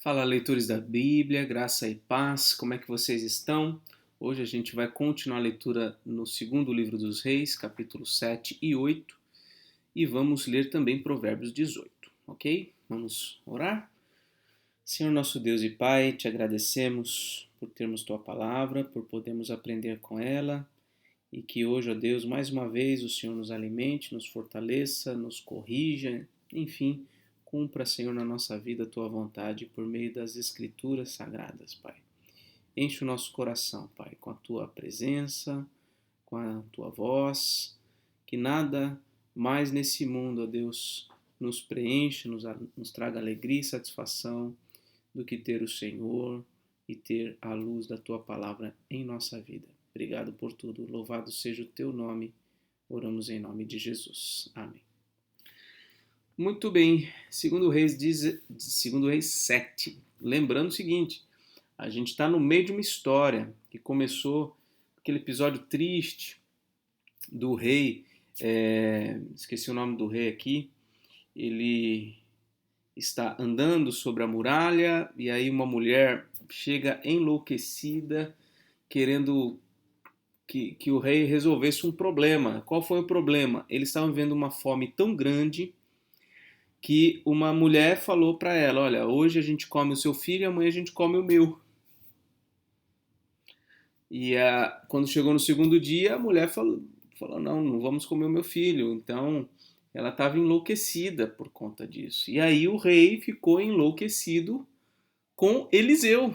Fala, leitores da Bíblia, graça e paz, como é que vocês estão? Hoje a gente vai continuar a leitura no segundo livro dos Reis, capítulos 7 e 8, e vamos ler também Provérbios 18, ok? Vamos orar? Senhor nosso Deus e Pai, te agradecemos por termos Tua palavra, por podermos aprender com ela, e que hoje, ó Deus, mais uma vez o Senhor nos alimente, nos fortaleça, nos corrija, enfim, cumpra, Senhor, na nossa vida a Tua vontade por meio das Escrituras Sagradas, Pai. Enche o nosso coração, Pai, com a Tua presença, com a Tua voz, que nada mais nesse mundo, ó Deus, nos preencha, nos traga alegria e satisfação do que ter o Senhor e ter a luz da Tua palavra em nossa vida. Obrigado por tudo. Louvado seja o Teu nome. Oramos em nome de Jesus. Amém. Muito bem. Segundo Reis 7. Lembrando o seguinte, a gente está no meio de uma história que começou aquele episódio triste do rei, esqueci o nome do rei aqui, ele está andando sobre a muralha e aí uma mulher chega enlouquecida querendo que o rei resolvesse um problema. Qual foi o problema? Eles estavam vendo uma fome tão grande que uma mulher falou para ela, olha, hoje a gente come o seu filho e amanhã a gente come o meu. E quando chegou no segundo dia, a mulher falou não vamos comer o meu filho. Então, ela estava enlouquecida por conta disso. E aí o rei ficou enlouquecido com Eliseu.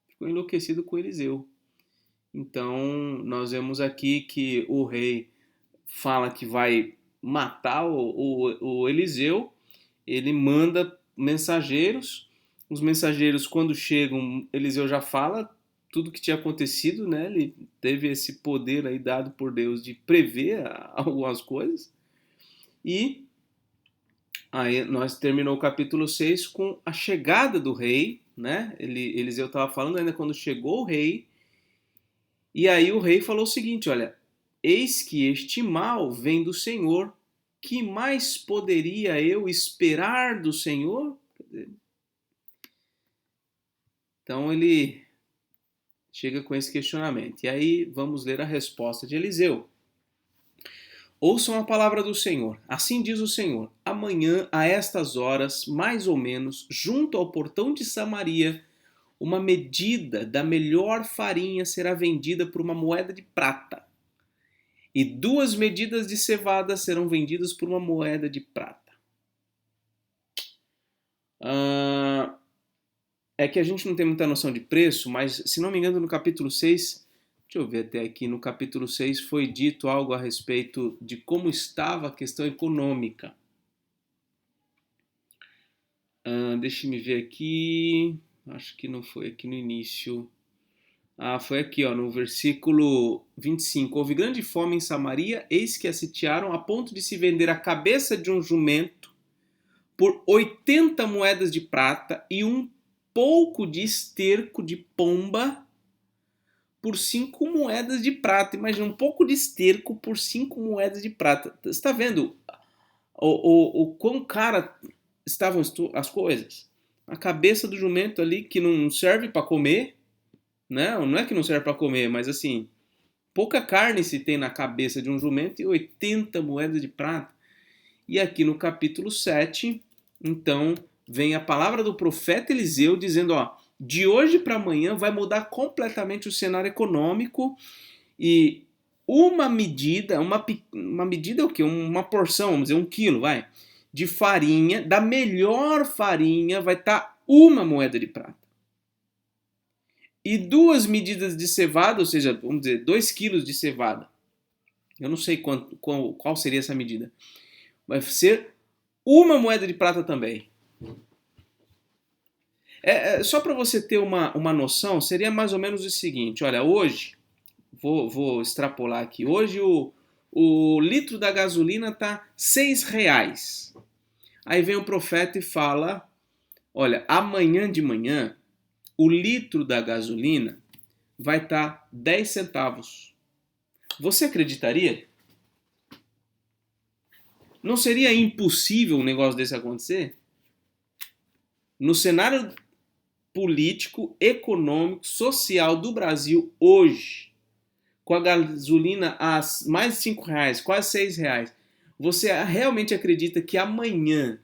Ficou enlouquecido com Eliseu. Então, nós vemos aqui que o rei fala que vai matar o Eliseu, ele manda mensageiros, os mensageiros quando chegam, Eliseu já fala tudo que tinha acontecido, né? Ele teve esse poder aí dado por Deus de prever algumas coisas, e aí nós terminou o capítulo 6 com a chegada do rei, né? Eliseu estava falando ainda quando chegou o rei, e aí o rei falou o seguinte, olha, eis que este mal vem do Senhor, que mais poderia eu esperar do Senhor? Então ele chega com esse questionamento. E aí vamos ler a resposta de Eliseu. Ouçam a palavra do Senhor. Assim diz o Senhor: amanhã, a estas horas, mais ou menos, junto ao portão de Samaria, uma medida da melhor farinha será vendida por uma moeda de prata, e 2 medidas de cevada serão vendidas por uma moeda de prata. É que a gente não tem muita noção de preço, mas se não me engano no capítulo 6, deixa eu ver até aqui, no capítulo 6 foi dito algo a respeito de como estava a questão econômica. Deixa-me ver aqui, acho que não foi aqui no início. Foi aqui, ó, no versículo 25. Houve grande fome em Samaria, eis que a sitiaram a ponto de se vender a cabeça de um jumento por 80 moedas de prata e um pouco de esterco de pomba por 5 moedas de prata. Imagina, um pouco de esterco por 5 moedas de prata. Você está vendo o quão cara estavam as coisas? A cabeça do jumento ali que não serve para comer, né? Não é que não serve para comer, mas assim, pouca carne se tem na cabeça de um jumento e 80 moedas de prata. E aqui no capítulo 7, então, vem a palavra do profeta Eliseu dizendo, ó, de hoje para amanhã vai mudar completamente o cenário econômico e uma medida é o quê? Uma porção, vamos dizer, 1 quilo, vai, de farinha, da melhor farinha, vai estar uma moeda de prata. E 2 medidas de cevada, ou seja, vamos dizer, 2 quilos de cevada. Eu não sei qual seria essa medida. Vai ser uma moeda de prata também. Só para você ter uma noção, seria mais ou menos o seguinte, olha, hoje, vou extrapolar aqui, hoje o litro da gasolina está R$6. Aí vem o profeta e fala, olha, amanhã de manhã, o litro da gasolina vai estar 10 centavos. Você acreditaria? Não seria impossível um negócio desse acontecer? No cenário político, econômico, social do Brasil hoje, com a gasolina a mais de R$ 5, quase R$ 6, você realmente acredita que amanhã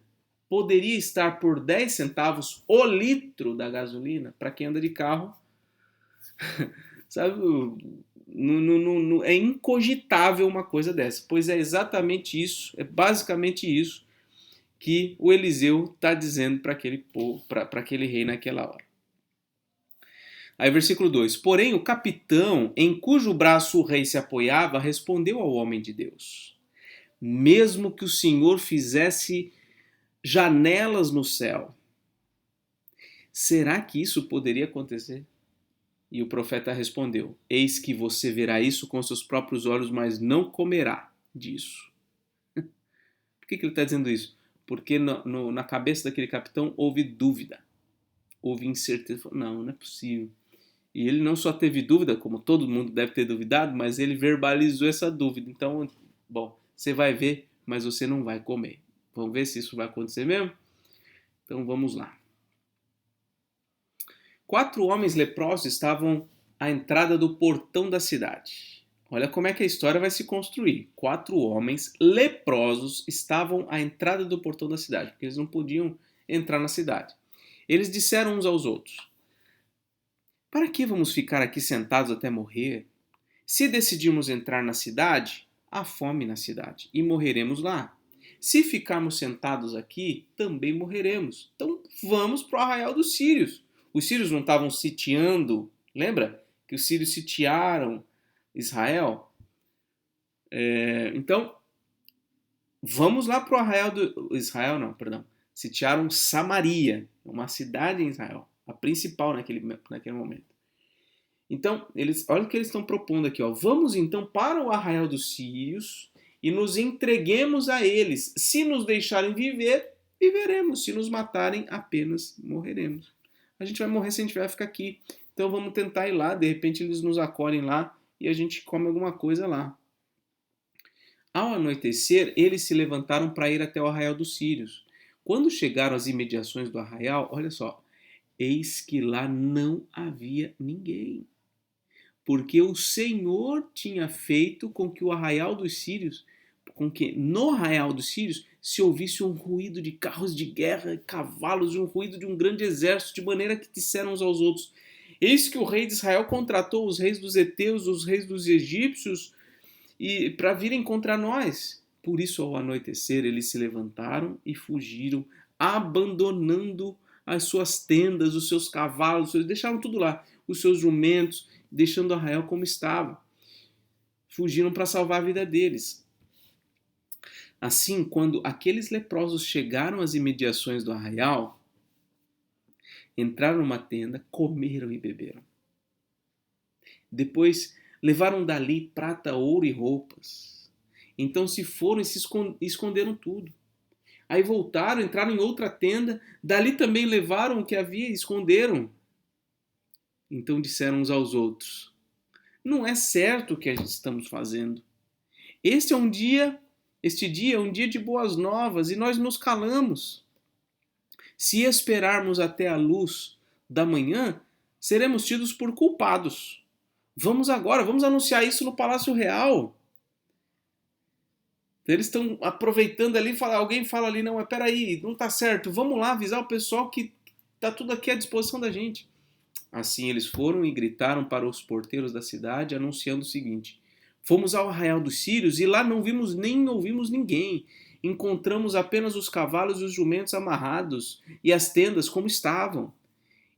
poderia estar por 10 centavos o litro da gasolina? Para quem anda de carro, sabe, é incogitável uma coisa dessa, pois é exatamente isso, é basicamente isso que o Eliseu está dizendo para aquele povo, para aquele rei naquela hora. Aí versículo 2: Porém o capitão, em cujo braço o rei se apoiava, respondeu ao homem de Deus: Mesmo que o Senhor fizesse janelas no céu, será que isso poderia acontecer? E o profeta respondeu: Eis que você verá isso com seus próprios olhos, mas não comerá disso. Por que ele está dizendo isso? Porque na cabeça daquele capitão houve dúvida, houve incerteza. Não é possível. E ele não só teve dúvida, como todo mundo deve ter duvidado, mas ele verbalizou essa dúvida. Então, bom, você vai ver, mas você não vai comer. Vamos ver se isso vai acontecer mesmo? Então vamos lá. 4 homens leprosos estavam à entrada do portão da cidade. Olha como é que a história vai se construir. 4 homens leprosos estavam à entrada do portão da cidade, porque eles não podiam entrar na cidade. Eles disseram uns aos outros: Para que vamos ficar aqui sentados até morrer? Se decidirmos entrar na cidade, há fome na cidade e morreremos lá. Se ficarmos sentados aqui, também morreremos. Então vamos para o arraial dos sírios. Os sírios não estavam sitiando, lembra? Que os sírios sitiaram Israel? Então, vamos lá para o arraial do... Israel não, perdão. Sitiaram Samaria, uma cidade em Israel, a principal naquele momento. Então, olha o que eles estão propondo aqui. Ó. Vamos então para o arraial dos sírios e nos entreguemos a eles. Se nos deixarem viver, viveremos. Se nos matarem, apenas morreremos. A gente vai morrer se a gente vai ficar aqui. Então vamos tentar ir lá. De repente eles nos acolhem lá e a gente come alguma coisa lá. Ao anoitecer, eles se levantaram para ir até o arraial dos sírios. Quando chegaram às imediações do arraial, olha só, eis que lá não havia ninguém. Porque o Senhor tinha feito com que o arraial dos sírios, com que no arraial dos sírios se ouvisse um ruído de carros de guerra, cavalos e um ruído de um grande exército, de maneira que disseram uns aos outros: Eis que o rei de Israel contratou os reis dos heteus, os reis dos egípcios, e para virem contra nós. Por isso, ao anoitecer, eles se levantaram e fugiram, abandonando as suas tendas, os seus cavalos, deixaram tudo lá, os seus jumentos, deixando o arraial como estava. Fugiram para salvar a vida deles. Assim, quando aqueles leprosos chegaram às imediações do arraial, entraram numa tenda, comeram e beberam. Depois levaram dali prata, ouro e roupas. Então se foram e se esconderam tudo. Aí voltaram, entraram em outra tenda, dali também levaram o que havia e esconderam. Então disseram uns aos outros: Não é certo o que estamos fazendo. Este dia é um dia de boas novas e nós nos calamos. Se esperarmos até a luz da manhã, seremos tidos por culpados. Vamos agora, vamos anunciar isso no Palácio Real. Eles estão aproveitando ali, alguém fala ali, não, mas peraí, não está certo, vamos lá avisar o pessoal que está tudo aqui à disposição da gente. Assim eles foram e gritaram para os porteiros da cidade, anunciando o seguinte: Fomos ao arraial dos sírios e lá não vimos nem ouvimos ninguém. Encontramos apenas os cavalos e os jumentos amarrados e as tendas como estavam.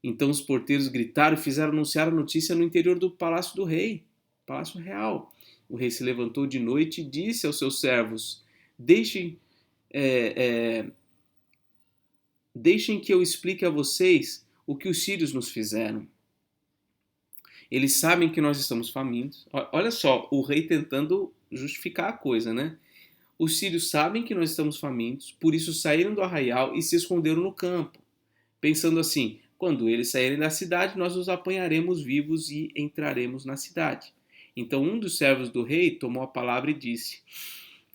Então os porteiros gritaram e fizeram anunciar a notícia no interior do palácio do rei, palácio real. O rei se levantou de noite e disse aos seus servos: Deixem que eu explique a vocês o que os sírios nos fizeram. Eles sabem que nós estamos famintos. Olha só, o rei tentando justificar a coisa, né? Os sírios sabem que nós estamos famintos, por isso saíram do arraial e se esconderam no campo, pensando assim: quando eles saírem da cidade, nós os apanharemos vivos e entraremos na cidade. Então um dos servos do rei tomou a palavra e disse: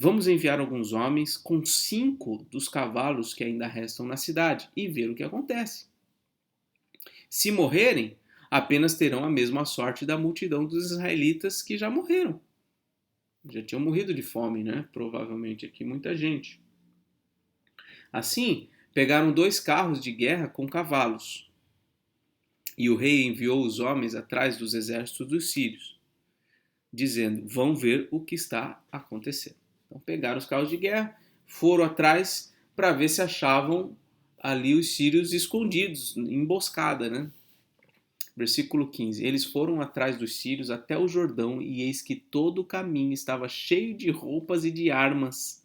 Vamos enviar alguns homens com 5 dos cavalos que ainda restam na cidade e ver o que acontece. Se morrerem, apenas terão a mesma sorte da multidão dos israelitas que já morreram. Já tinham morrido de fome, né? Provavelmente aqui muita gente. Assim, pegaram 2 carros de guerra com cavalos. E o rei enviou os homens atrás dos exércitos dos sírios, dizendo: vão ver o que está acontecendo. Então pegaram os carros de guerra, foram atrás para ver se achavam ali os sírios escondidos, emboscada, né? Versículo 15. Eles foram atrás dos sírios até o Jordão, e eis que todo o caminho estava cheio de roupas e de armas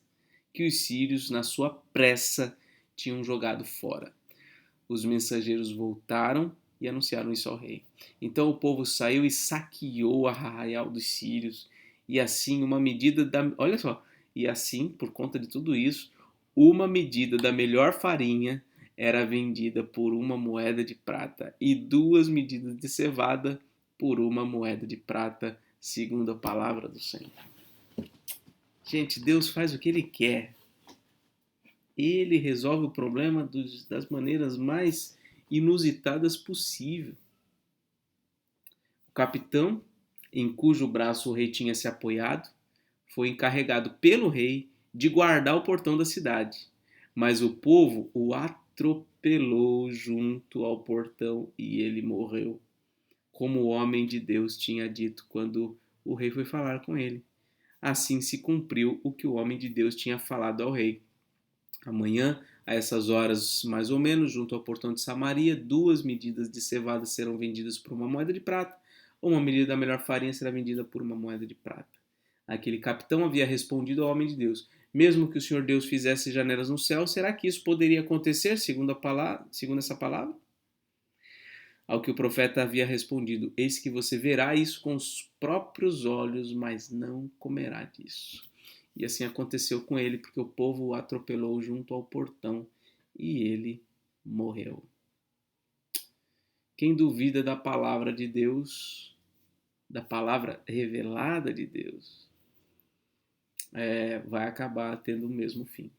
que os sírios, na sua pressa, tinham jogado fora. Os mensageiros voltaram e anunciaram isso ao rei. Então o povo saiu e saqueou a arraial dos sírios, e assim uma medida da... Olha só, e assim, por conta de tudo isso, uma medida da melhor farinha era vendida por uma moeda de prata, e 2 medidas de cevada por uma moeda de prata, segundo a palavra do Senhor. Gente, Deus faz o que Ele quer. Ele resolve o problema das maneiras mais inusitadas possível. O capitão, em cujo braço o rei tinha se apoiado, foi encarregado pelo rei de guardar o portão da cidade. Mas o povo o atropelou junto ao portão e ele morreu, como o homem de Deus tinha dito quando o rei foi falar com ele. Assim se cumpriu o que o homem de Deus tinha falado ao rei. Amanhã, a essas horas mais ou menos, junto ao portão de Samaria, 2 medidas de cevada serão vendidas por uma moeda de prata, ou uma medida da melhor farinha será vendida por uma moeda de prata. Aquele capitão havia respondido ao homem de Deus: mesmo que o Senhor Deus fizesse janelas no céu, será que isso poderia acontecer, segundo essa palavra? Ao que o profeta havia respondido: eis que você verá isso com os próprios olhos, mas não comerá disso. E assim aconteceu com ele, porque o povo o atropelou junto ao portão e ele morreu. Quem duvida da palavra de Deus, da palavra revelada de Deus, vai acabar tendo o mesmo fim.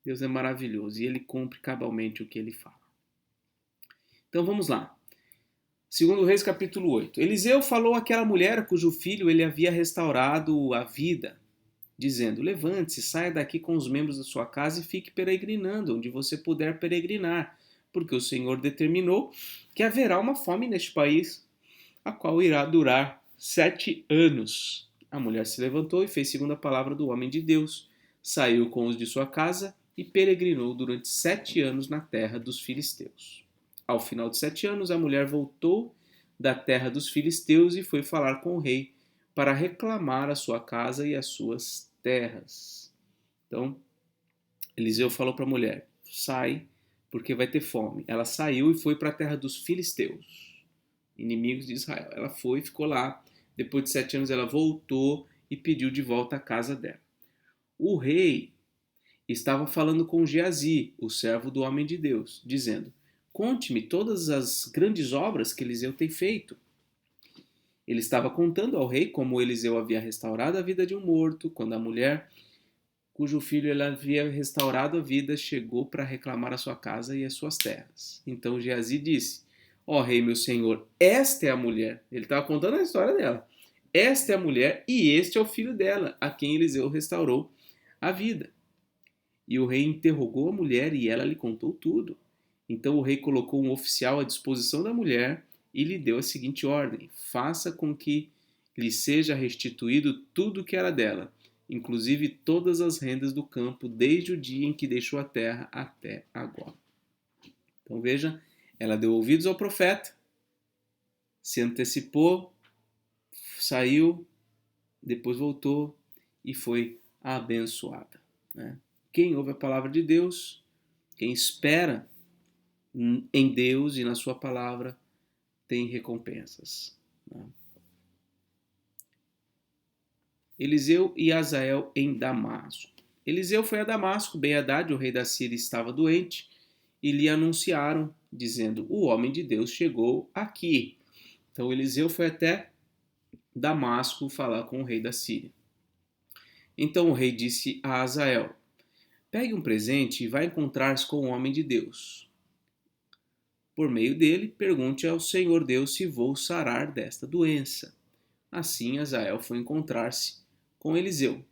Deus é maravilhoso e ele cumpre cabalmente o que ele fala. Então vamos lá. Segundo Reis capítulo 8. Eliseu falou àquela mulher cujo filho ele havia restaurado a vida, dizendo: levante-se, saia daqui com os membros da sua casa e fique peregrinando onde você puder peregrinar, porque o Senhor determinou que haverá uma fome neste país, a qual irá durar 7 anos. A mulher se levantou e fez segundo a palavra do homem de Deus, saiu com os de sua casa e peregrinou durante 7 anos na terra dos filisteus. Ao final de 7 anos, a mulher voltou da terra dos filisteus e foi falar com o rei para reclamar a sua casa e as suas terras. Então, Eliseu falou para a mulher: sai, porque vai ter fome. Ela saiu e foi para a terra dos filisteus, inimigos de Israel. Ela foi e ficou lá. Depois de 7 anos, ela voltou e pediu de volta a casa dela. O rei estava falando com Geazi, o servo do homem de Deus, dizendo: conte-me todas as grandes obras que Eliseu tem feito. Ele estava contando ao rei como Eliseu havia restaurado a vida de um morto, quando a mulher cujo filho ele havia restaurado a vida chegou para reclamar a sua casa e as suas terras. Então Geazi disse: ó rei meu senhor, esta é a mulher. Ele estava contando a história dela. Esta é a mulher e este é o filho dela, a quem Eliseu restaurou a vida. E o rei interrogou a mulher e ela lhe contou tudo. Então o rei colocou um oficial à disposição da mulher e lhe deu a seguinte ordem: faça com que lhe seja restituído tudo o que era dela, inclusive todas as rendas do campo, desde o dia em que deixou a terra até agora. Então veja, ela deu ouvidos ao profeta, se antecipou, saiu, depois voltou e foi abençoada, né? Quem ouve a palavra de Deus, quem espera em Deus e na sua palavra, tem recompensas, né? Eliseu e Azael em Damasco. Eliseu foi a Damasco, Ben-Hadad, o rei da Síria, estava doente, e lhe anunciaram, dizendo: o homem de Deus chegou aqui. Então Eliseu foi até Damasco falar com o rei da Síria. Então o rei disse a Azael: pegue um presente e vá encontrar-se com o homem de Deus. Por meio dele, pergunte ao Senhor Deus se vou sarar desta doença. Assim, Azael foi encontrar-se com Eliseu.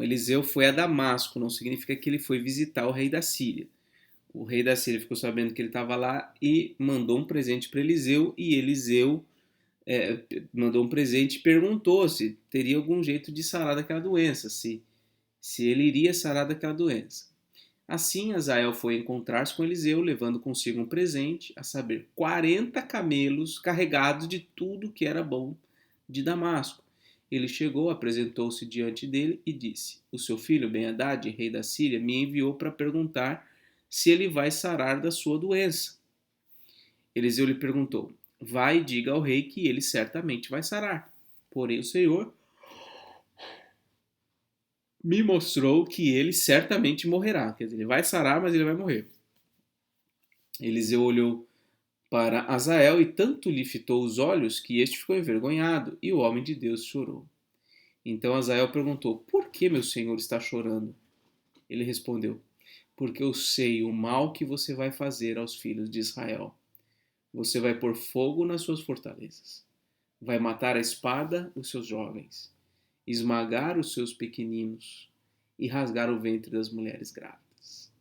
Eliseu foi a Damasco, não significa que ele foi visitar o rei da Síria. O rei da Síria ficou sabendo que ele estava lá e mandou um presente para Eliseu, e Eliseu mandou um presente e perguntou se teria algum jeito de sarar daquela doença, se ele iria sarar daquela doença. Assim, Azael foi encontrar-se com Eliseu, levando consigo um presente, a saber, 40 camelos carregados de tudo que era bom de Damasco. Ele chegou, apresentou-se diante dele e disse: o seu filho Ben-Hadad, rei da Síria, me enviou para perguntar se ele vai sarar da sua doença. Eliseu lhe perguntou: vai e diga ao rei que ele certamente vai sarar. Porém, o Senhor me mostrou que ele certamente morrerá. Quer dizer, ele vai sarar, mas ele vai morrer. Eliseu olhou para Azael e tanto lhe fitou os olhos que este ficou envergonhado, e o homem de Deus chorou. Então Azael perguntou: por que meu senhor está chorando? Ele respondeu: porque eu sei o mal que você vai fazer aos filhos de Israel. Você vai pôr fogo nas suas fortalezas. Vai matar a espada os seus jovens, esmagar os seus pequeninos e rasgar o ventre das mulheres grávidas.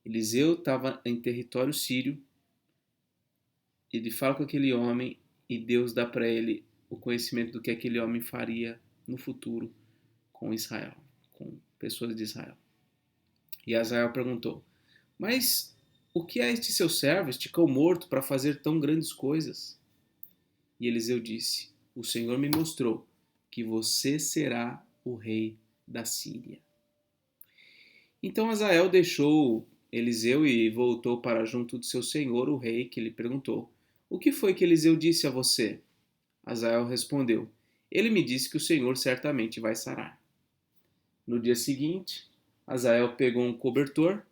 Eliseu estava em território sírio. Ele fala com aquele homem e Deus dá para ele o conhecimento do que aquele homem faria no futuro com Israel, com pessoas de Israel. E Azael perguntou: mas o que é este seu servo, este cão morto, para fazer tão grandes coisas? E Eliseu disse: o Senhor me mostrou que você será o rei da Síria. Então Azael deixou Eliseu e voltou para junto de seu senhor, o rei, que lhe perguntou: o que foi que Eliseu disse a você? Azael respondeu: ele me disse que o Senhor certamente vai sarar. No dia seguinte, Azael pegou um cobertor,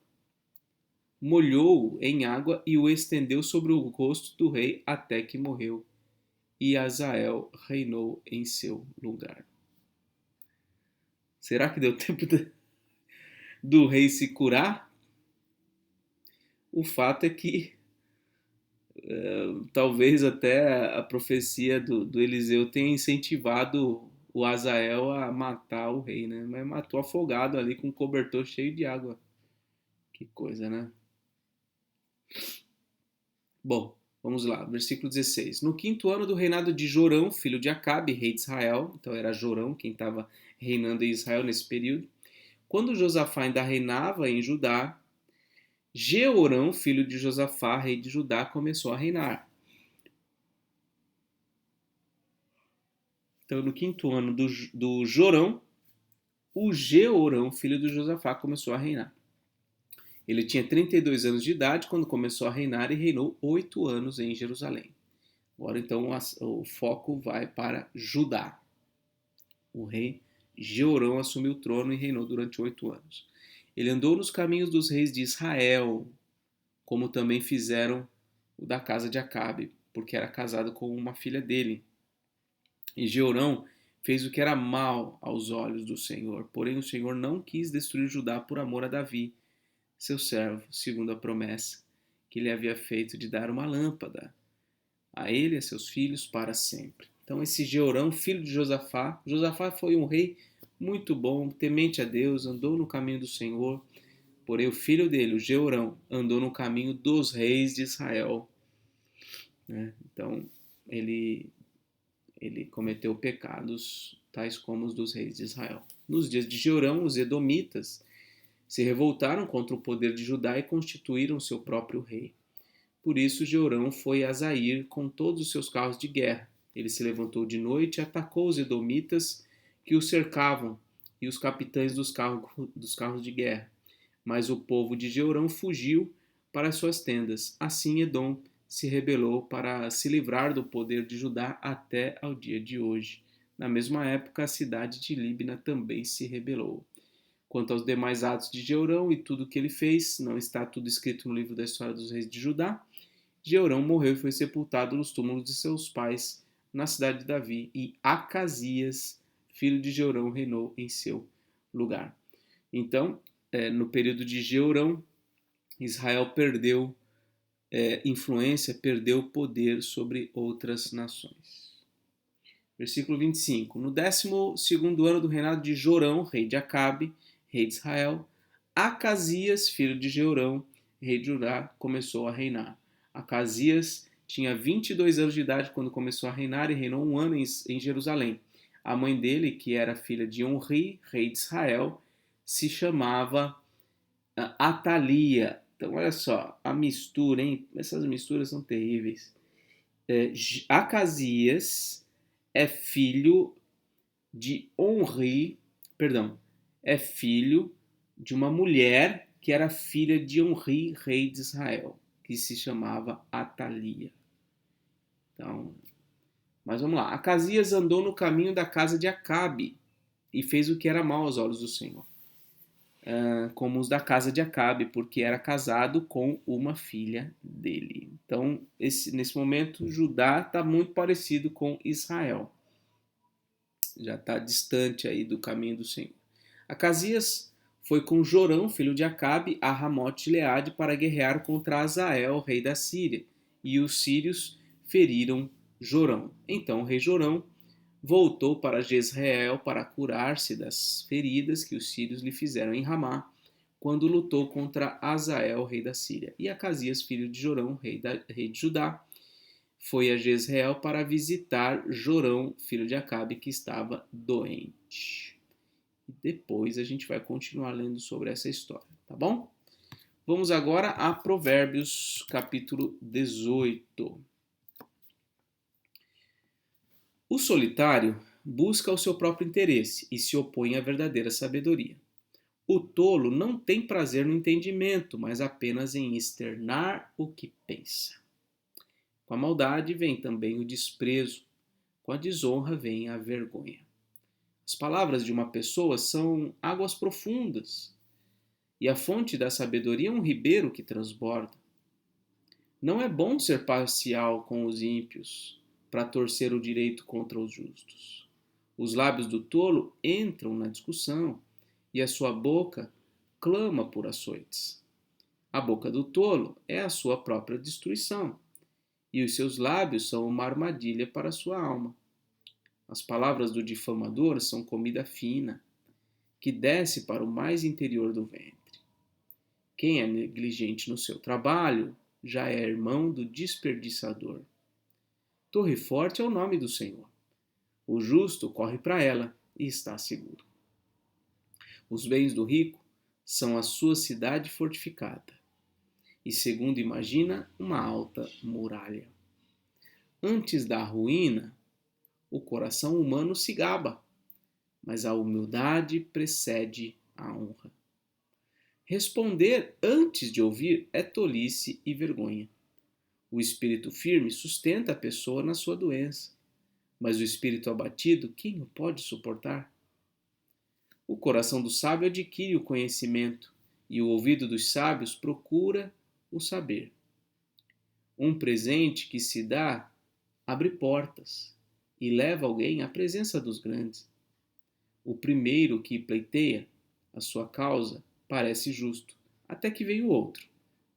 molhou-o em água e o estendeu sobre o rosto do rei até que morreu. E Azael reinou em seu lugar. Será que deu tempo do rei se curar? O fato é que talvez até a profecia do Eliseu tenha incentivado o Azael a matar o rei, né? Mas matou afogado ali com um cobertor cheio de água. Que coisa, né? Bom, vamos lá, versículo 16. No quinto ano do reinado de Jorão, filho de Acabe, rei de Israel, então era Jorão quem estava reinando em Israel nesse período, quando Josafá ainda reinava em Judá, Jeorão, filho de Josafá, rei de Judá, começou a reinar. Então, no quinto ano do Jorão, o Jeorão, filho de Josafá, começou a reinar. Ele tinha 32 anos de idade quando começou a reinar e reinou 8 anos em Jerusalém. Agora, então, o foco vai para Judá. O rei Jeorão assumiu o trono e reinou durante 8 anos. Ele andou nos caminhos dos reis de Israel, como também fizeram o da casa de Acabe, porque era casado com uma filha dele. E Jeorão fez o que era mal aos olhos do Senhor, porém o Senhor não quis destruir Judá por amor a Davi, seu servo, segundo a promessa que ele havia feito de dar uma lâmpada a ele e a seus filhos para sempre. Então esse Jeorão, filho de Josafá, Josafá foi um rei muito bom, temente a Deus, andou no caminho do Senhor, porém o filho dele, o Jeorão, andou no caminho dos reis de Israel. Né? Então ele cometeu pecados tais como os dos reis de Israel. Nos dias de Jeorão, os edomitas se revoltaram contra o poder de Judá e constituíram seu próprio rei. Por isso Jeorão foi a Zair com todos os seus carros de guerra. Ele se levantou de noite e atacou os edomitas que o cercavam e os capitães dos carros de guerra. Mas o povo de Jeorão fugiu para suas tendas. Assim Edom se rebelou para se livrar do poder de Judá até ao dia de hoje. Na mesma época, a cidade de Líbna também se rebelou. Quanto aos demais atos de Jeorão e tudo o que ele fez, não está tudo escrito no livro da história dos reis de Judá. Jeorão morreu e foi sepultado nos túmulos de seus pais, na cidade de Davi, e Acasias, filho de Jeorão, reinou em seu lugar. Então, no período de Jeorão, Israel perdeu influência, perdeu poder sobre outras nações. Versículo 25. No 12º ano do reinado de Jorão, rei de Acabe, rei de Israel, Acasias, filho de Jeorão, rei de Judá, começou a reinar. Acasias tinha 22 anos de idade quando começou a reinar e reinou um ano em Jerusalém. A mãe dele, que era filha de Onri, rei de Israel, se chamava Atalia. Então, olha só, a mistura, hein? Essas misturas são terríveis. Acasias é filho de Onri, perdão, é filho de uma mulher que era filha de Onri, rei de Israel, que se chamava Atalia. Então, mas vamos lá. Acasias andou no caminho da casa de Acabe e fez o que era mal aos olhos do Senhor, como os da casa de Acabe, porque era casado com uma filha dele. Então, nesse momento, Judá está muito parecido com Israel. Já está distante aí do caminho do Senhor. Acasias foi com Jorão, filho de Acabe, a Ramote-Gileade para guerrear contra Azael, rei da Síria, e os sírios feriram Jorão. Então o rei Jorão voltou para Jezreel para curar-se das feridas que os sírios lhe fizeram em Ramá, quando lutou contra Azael, rei da Síria. E Acasias, filho de Jorão, rei de Judá, foi a Jezreel para visitar Jorão, filho de Acabe, que estava doente. E depois a gente vai continuar lendo sobre essa história, tá bom? Vamos agora a Provérbios, capítulo 18. O solitário busca o seu próprio interesse e se opõe à verdadeira sabedoria. O tolo não tem prazer no entendimento, mas apenas em externar o que pensa. Com a maldade vem também o desprezo, com a desonra vem a vergonha. As palavras de uma pessoa são águas profundas, e a fonte da sabedoria é um ribeiro que transborda. Não é bom ser parcial com os ímpios, para torcer o direito contra os justos. Os lábios do tolo entram na discussão, e a sua boca clama por açoites. A boca do tolo é a sua própria destruição, e os seus lábios são uma armadilha para a sua alma. As palavras do difamador são comida fina, que desce para o mais interior do ventre. Quem é negligente no seu trabalho já é irmão do desperdiçador. Torre forte é o nome do Senhor. O justo corre para ela e está seguro. Os bens do rico são a sua cidade fortificada, e segundo imagina, uma alta muralha. Antes da ruína, o coração humano se gaba, mas a humildade precede a honra. Responder antes de ouvir é tolice e vergonha. O espírito firme sustenta a pessoa na sua doença, mas o espírito abatido, quem o pode suportar? O coração do sábio adquire o conhecimento, e o ouvido dos sábios procura o saber. Um presente que se dá abre portas e leva alguém à presença dos grandes. O primeiro que pleiteia a sua causa parece justo, até que vem o outro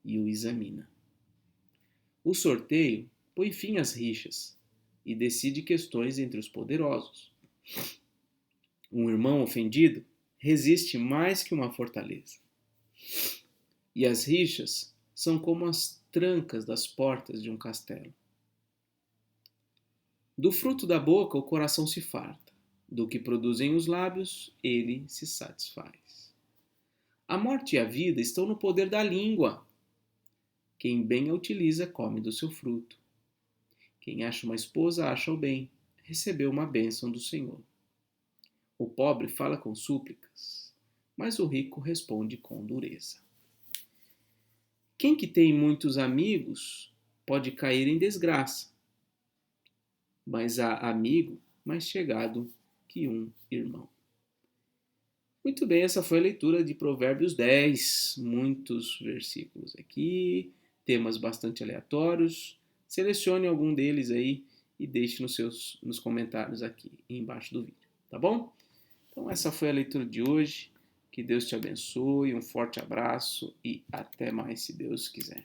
e o examina. O sorteio põe fim às rixas e decide questões entre os poderosos. Um irmão ofendido resiste mais que uma fortaleza. E as rixas são como as trancas das portas de um castelo. Do fruto da boca o coração se farta, do que produzem os lábios ele se satisfaz. A morte e a vida estão no poder da língua. Quem bem a utiliza come do seu fruto. Quem acha uma esposa acha o bem, recebeu uma bênção do Senhor. O pobre fala com súplicas, mas o rico responde com dureza. Quem que tem muitos amigos pode cair em desgraça, mas há amigo mais chegado que um irmão. Muito bem, essa foi a leitura de Provérbios 10, muitos versículos aqui, temas bastante aleatórios. Selecione algum deles aí e deixe nos comentários aqui embaixo do vídeo, tá bom? Então essa foi a leitura de hoje. Que Deus te abençoe, um forte abraço e até mais se Deus quiser.